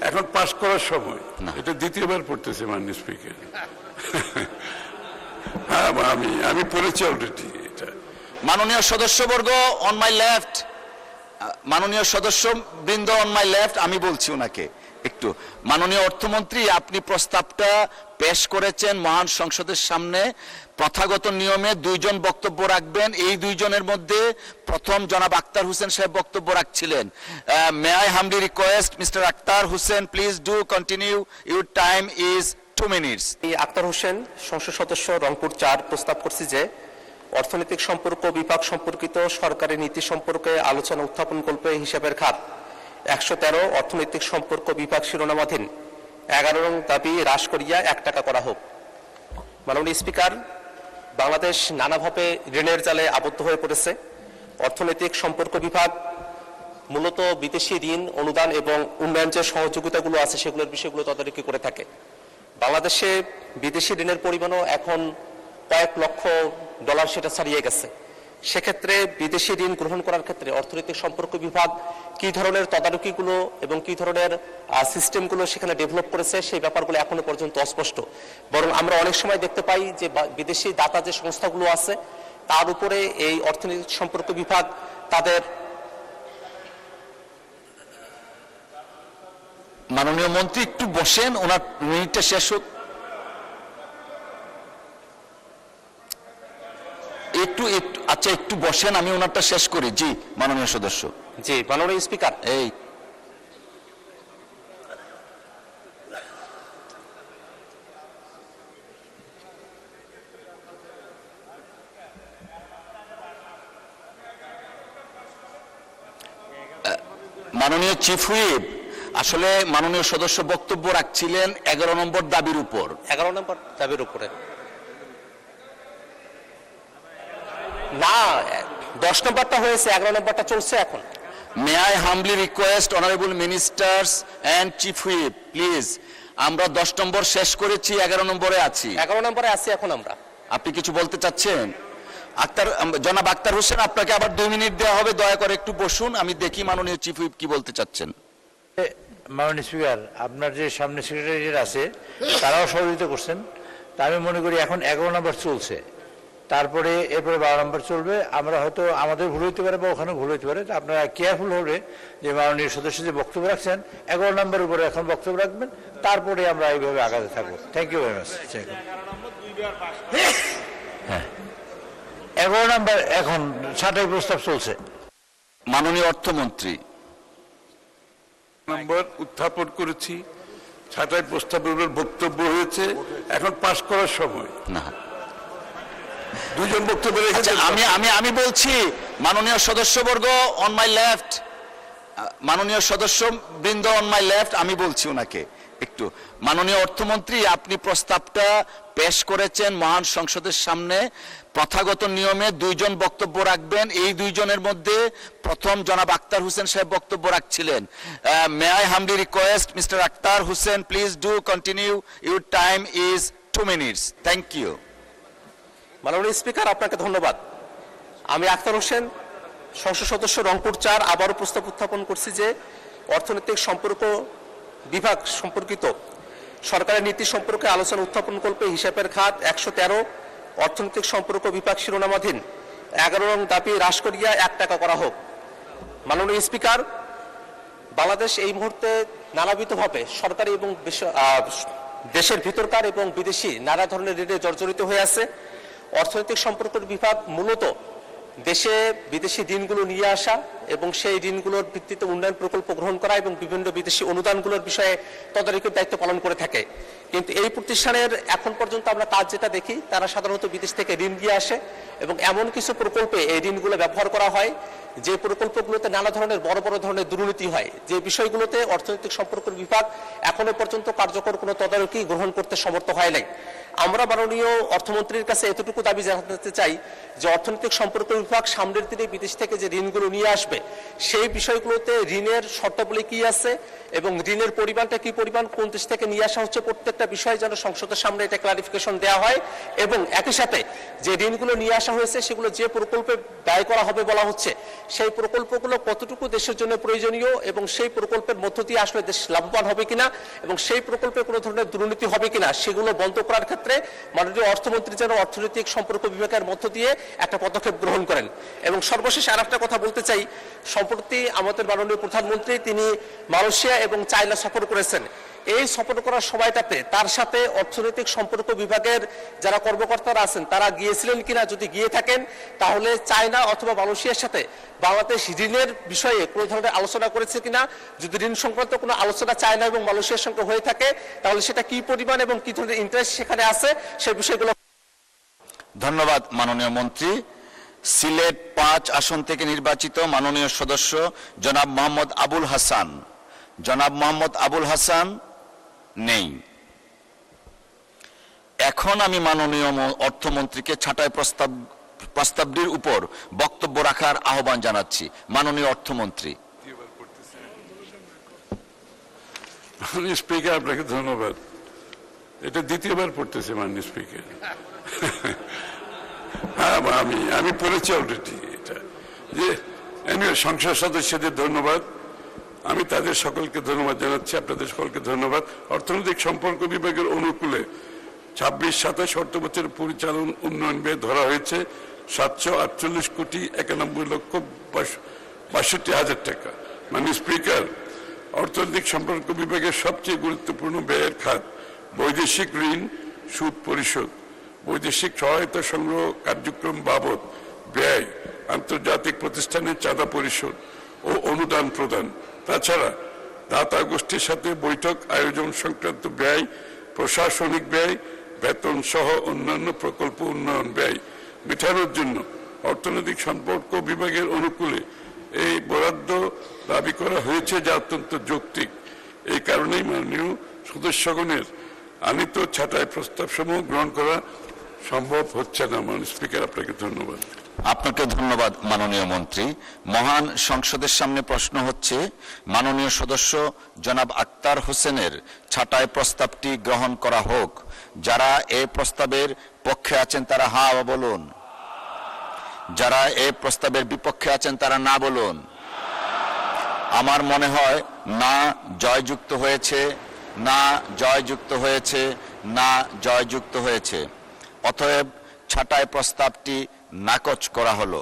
এখন পাশ করার সময়। এটা দ্বিতীয়বার পড়তেছে মাননীয় স্পিকার। হ্যাঁ, আমি পড়েছি অলরেডি এটা। মাননীয় সদস্যবর্গ অন মাই লেফট, মাননীয় সদস্য বৃন্দ অন মাই লেফট, আমি বলছি ওনাকে একটু। মাননীয় অর্থমন্ত্রী, আপনি প্রস্তাবটা পেশ করেছেন মহান সংসদের সামনে। প্রথাগত নিয়মে দুইজন বক্তব্য রাখবেন, এই দুইজনের মধ্যে প্রথম জনাব আক্তার হোসেন সাহেব বক্তব্য রাখছিলেন। May I humbly request mister Akhtar Hossain, please do continue, your time is 2 minutes। Akhtar Hossain, সংসদ সদস্য, রংপুর 4, প্রস্তাব করছি যে অর্থনৈতিক সম্পর্ক বিভাগ সম্পর্কিত সরকারি নীতি সম্পর্কে আলোচনা উত্থাপনকল্পে হিসাবের খাত 113 অর্থনৈতিক সম্পর্ক বিভাগ শিরোনামাধীন 11 নং দাবি হ্রাস করিয়া 1 টাকা করা হোক। মাননীয় স্পিকার, বাংলাদেশ নানাভাবে ঋণের জালে আবদ্ধ হয়ে পড়েছে। অর্থনৈতিক সম্পর্ক বিভাগ মূলত বিদেশি ঋণ, অনুদান এবং উন্নয়ন যে সহযোগিতাগুলো আছে সেগুলোর বিষয়গুলো তদারকি করে থাকে। বাংলাদেশে বিদেশি ঋণের পরিমাণও এখন কয়েক লক্ষ ডলার সেটা ছাড়িয়ে গেছে। সেক্ষেত্রে বিদেশি ঋণ গ্রহণ করার ক্ষেত্রে অর্থনৈতিক সম্পর্ক বিভাগ কি ধরনের তদারকিগুলো এবং কি ধরনের সিস্টেমগুলো সেখানে ডেভেলপ করেছে সেই ব্যাপারগুলো এখনো পর্যন্ত অস্পষ্ট। বরং আমরা অনেক সময় দেখতে পাই যে বিদেশি দাতা যে সংস্থাগুলো আছে তার উপরে এই অর্থনৈতিক সম্পর্ক বিভাগ তাদের। মাননীয় মন্ত্রী একটু বসেন, ওনার মিনিটটা শেষ হোক। একটু আচ্ছা, একটু বসেন, আমি ওনারটা শেষ করি। জি মাননীয় সদস্য। জি মাননীয় স্পিকার, এই মাননীয় চিফ হুইপ, আসলে মাননীয় সদস্য বক্তব্য রাখছিলেন 11 নম্বর দাবির উপর। 11 নম্বর দাবির উপরে না, 10 নম্বরটা হয়েছে, 11 নম্বরটা চলছে এখন। মে I humbly request honourable ministers and chief whip, please, আমরা 10 নম্বর শেষ করেছি, 11 নম্বরে আছি। 11 নম্বরে আছি এখন আমরা। আপনি কিছু বলতে চাচ্ছেন? জনাব আক্তার হোসেন, আপনাকে আবার 2 মিনিট দেওয়া হবে, দয়া করে একটু বসুন, আমি দেখি মাননীয় চিফ হুইপ কি বলতে চাচ্ছেন। মাননীয় স্পিকার, আপনার যে সামনে সেক্রেটারিয়েট আছে তারাও সহযোগিতা করছেন। তা আমি মনে করি এখন 11 নম্বর চলছে, তারপরে এরপরে 12 নম্বর চলবে। আমরা হয়তো আমাদের ভুল হইতে পারে বা ওখানে ভুল হইতে পারে, আপনারা কেয়ারফুল হবে যে মাননীয় সদস্য যে বক্তব্য রাখছেন 11 নম্বরের উপরে এখন বক্তব্য রাখবেন, তারপরে আমরা এইভাবে আগাতে থাকবো। Thank you very much. হ্যাঁ, 11 নম্বর এখন ছাঁটাই প্রস্তাব চলছে। মাননীয় অর্থমন্ত্রী, নম্বর উত্থাপন করেছি, ছাঁটাই প্রস্তাবের উপর বক্তব্য হয়েছে, এখন পাশ করার সময়। না, দুজন বক্তব্য আচ্ছা, আমি বলছি মাননীয় সদস্যবর্গ অন মাই লেফট, মাননীয় সদস্য বৃন্দ অন মাই লেফট, আমি বলছি ওনাকে একটু। মাননীয় অর্থমন্ত্রী, আপনি প্রস্তাবটা পেশ করেছেন মহান সংসদের সামনে। প্রথাগত নিয়মে দুইজন বক্তব্য রাখবেন, এই দুইজনের মধ্যে প্রথম জনাব আক্তার হোসেন সাহেব বক্তব্য রাখছিলেন। May I humbly request mister Akhtar Hossain, please do continue, your time is 2 minutes। Thank you. মাননীয় স্পিকার, আপনাকে ধন্যবাদ। আমি আক্তার হোসেন, সংসদ সদস্য, রংপুর 4, আবারও প্রস্তাব উত্থাপন করছি যে অর্থনৈতিক সম্পর্ক বিভাগ সম্পর্কিত সরকারের নীতি সম্পর্কে আলোচনা উত্থাপনকল্পে হিসাবের খাত 113 অর্থনৈতিক সম্পর্ক বিভাগ শিরোনামাধীন 11 নং দাবি হ্রাস করিয়া 1 টাকা করা হোক। মাননীয় স্পিকার, বাংলাদেশ এই মুহূর্তে নানাবিধভাবে সরকারি এবং দেশের ভিতরকার এবং বিদেশি নানা ধরনের ঋণে জর্জরিত হয়ে আছে। অর্থনৈতিক সম্পর্ক বিভাগ মূলত দেশে বিদেশি ঋণগুলো নিয়ে আসা এবং সেই ঋণগুলোর ভিত্তিতে উন্নয়ন প্রকল্প গ্রহণ করা এবং বিভিন্ন বিদেশি অনুদানগুলোর বিষয়ে তদারকির দায়িত্ব পালন করে থাকে। কিন্তু এই প্রতিষ্ঠানের এখন পর্যন্ত আমরা কাজ যেটা দেখি, তারা সাধারণত বিদেশ থেকে ঋণ দিয়ে আসে এবং এমন কিছু প্রকল্পে এই ঋণগুলো ব্যবহার করা হয় যে প্রকল্পগুলোতে নানা ধরনের বড় বড় ধরনের দুর্নীতি হয়, যে বিষয়গুলোতে অর্থনৈতিক সম্পর্ক বিভাগ এখনো পর্যন্ত কার্যকর কোনো তদারকি গ্রহণ করতে সমর্থ হয় নাই। আমরা মাননীয় অর্থমন্ত্রীর কাছে এতটুকু দাবি জানাতে চাই যে অর্থনৈতিক সম্পর্ক বিভাগ সামনের দিনে বিদেশ থেকে যে ঋণগুলো নিয়ে আসবে সেই বিষয়গুলোতে ঋণের শর্তাবলী কি আছে এবং ঋণের পরিমাণটা কি পরিমাণ, কোন দেশ থেকে নিয়ে আসা হচ্ছে, প্রত্যেকটা বিষয় যেন সংসদের সামনে এটা ক্লারিফিকেশন দেওয়া হয় এবং একই সাথে যে ঋণগুলো নিয়ে আসা হয়েছে সেগুলো যে প্রকল্পে ব্যয় করা হবে বলা হচ্ছে সেই প্রকল্পগুলো কতটুকু দেশের জন্য প্রয়োজনীয় এবং সেই প্রকল্পের মধ্য দিয়ে আসলে দেশ লাভবান হবে কিনা এবং সেই প্রকল্পে কোনো ধরনের দুর্নীতি হবে কিনা সেগুলো বন্ধ করার ক্ষেত্রে মাননীয় অর্থমন্ত্রী যেন অর্থনৈতিক সম্পর্ক বিভাগের মধ্য দিয়ে একটা পদক্ষেপ গ্রহণ করেন। এবং সর্বশেষ আর একটা কথা বলতে চাই, সম্প্রতি আমাদের মাননীয় প্রধানমন্ত্রী তিনি মালয়েশিয়া এবং চায়না সফর করেছেন। এই সফর করার সময়টাতে তার সাথে অর্থনৈতিক সম্পর্ক বিভাগের যারা কর্মকর্তারা আছেন তারা গিয়েছিলেন কিনা, যদি গিয়ে থাকেন তাহলে চায়না অথবা মালয়েশিয়ার সাথে বাংলাদেশ ঋণের বিষয়ে কোনো ধরনের আলোচনা করেছে কিনা, যদি ঋণ সংক্রান্ত কোনো আলোচনা চায়না এবং মালয়েশিয়ার সঙ্গে হয়ে থাকে তাহলে সেটা কি পরিমাণ এবং কি ধরনের ইন্টারেস্ট সেখানে আছে সেই বিষয়গুলো। ধন্যবাদ মাননীয় মন্ত্রী। সিলেট 5 আসন থেকে নির্বাচিত মাননীয় সদস্য জনাব মোহাম্মদ আবুল হাসান। জনাব মোহাম্মদ আবুল হাসান নেই। এখন আমি মাননীয় অর্থমন্ত্রীকে ছাঁটাই প্রস্তাবটির উপর বক্তব্য রাখার আহ্বান জানাচ্ছি। মাননীয় অর্থমন্ত্রী। মাননীয় স্পিকার, আপনাকে ধন্যবাদ। এটা দ্বিতীয়বার পড়তেছে মাননীয় স্পিকার। হ্যাঁ, আমি পড়েছি অলরেডি এটা। যে সংসদ সদস্যদের ধন্যবাদ, আমি তাদের সকলকে ধন্যবাদ জানাচ্ছি, আপনাদের সকলকে ধন্যবাদ। অর্থনৈতিক সম্পর্ক বিভাগের অনুকূলে 26-27 অর্থবছর পরিচালন উন্নয়ন ব্যয় ধরা হয়েছে 748,91,62,হাজার টাকা। মাননীয় স্পিকার, অর্থনৈতিক সম্পর্ক বিভাগের সবচেয়ে গুরুত্বপূর্ণ ব্যয়ের খাত বৈদেশিক ঋণ সুদ পরিশোধ, বৈদেশিক সহায়তা সংগ্রহ কার্যক্রম বাবদ ব্যয়, আন্তর্জাতিক প্রতিষ্ঠানের চাঁদা পরিশোধ ও অনুদান প্রদান, তাছাড়া দাতা গোষ্ঠীর সাথে বৈঠক আয়োজন সংক্রান্ত ব্যয়, প্রশাসনিক ব্যয়, বেতন সহ অন্যান্য প্রকল্প উন্নয়ন ব্যয় মেটানোর জন্য অর্থনৈতিক সম্পর্ক বিভাগের অনুকূলে এই বরাদ্দ দাবি করা হয়েছে, যা অত্যন্ত যৌক্তিক। এই কারণেই মাননীয় সদস্যগণের আনিত ছাঁটাই প্রস্তাব সমূহ গ্রহণ করা সম্ভব হচ্ছে না। মাননীয় স্পিকার, আপনাকে ধন্যবাদ। আপনাকে ধন্যবাদ মাননীয় মন্ত্রী। মহান সংসদের সামনে প্রশ্ন হচ্ছে, মাননীয় সদস্য জনাব আক্তার হোসেনের ছাঁটাই প্রস্তাবটি গ্রহণ করা হোক। যারা এই প্রস্তাবের পক্ষে আছেন তারা হ্যাঁ বলুন, যারা এই প্রস্তাবের বিপক্ষে আছেন তারা না বলুন। আমার মনে হয় না জয়যুক্ত হয়েছে, না জয়যুক্ত হয়েছে, না জয়যুক্ত হয়েছে। অতএব ছাঁটাই প্রস্তাবটি নাকচ করা হলো।